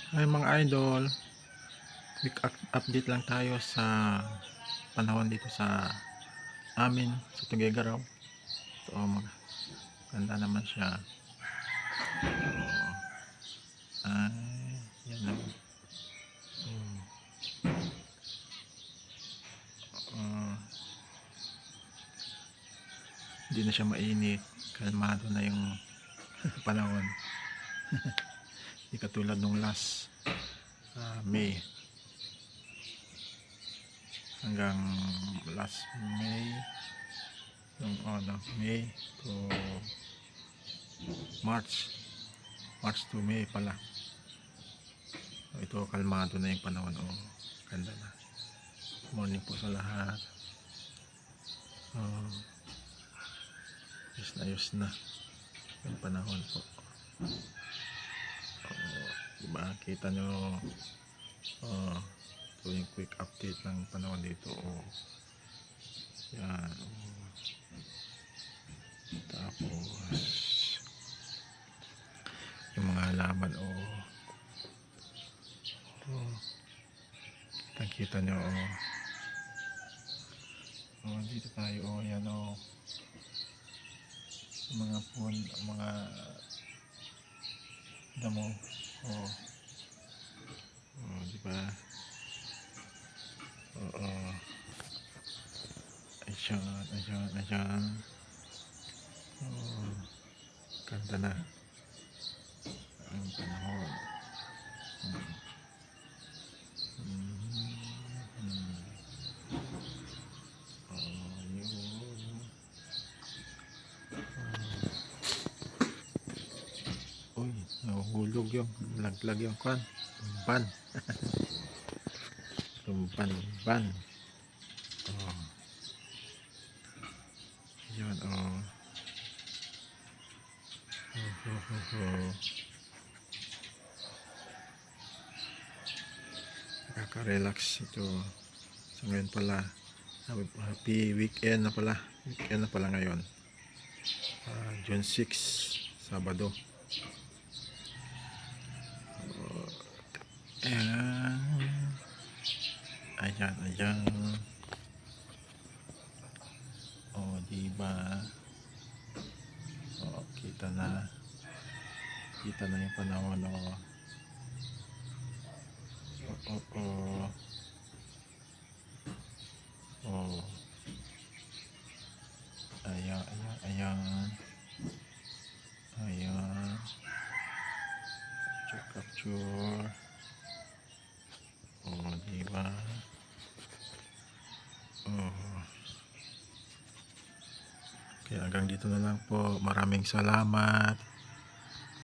Ay mga idol, quick update lang tayo sa panahon dito sa amin sa Tuguegarao. Ito maganda naman siya. Ay, yan lang. Hindi na siya mainit, kalmado na yung panahon. Hindi katulad nung last May hanggang last May, yung May to March to May pala. Ito kalmado na yung panahon. Ganda na. Morning po sa lahat. Ayos na yung panahon po. Diba kita nyo ito yung quick update ng panahon dito. Yan. Tapos yung mga halaman kita nyo dito tayo yan mga mga damo diba ayan ganda na ang panahon. Uy, nahuhulog yung laglag yung kwan lumpan yun nakaka-relax ito so ngayon pala happy weekend na pala ngayon, June 6 Sabado. Ayan diba kita na yung panahon ayan capture diba kaya hanggang dito na lang po, maraming salamat.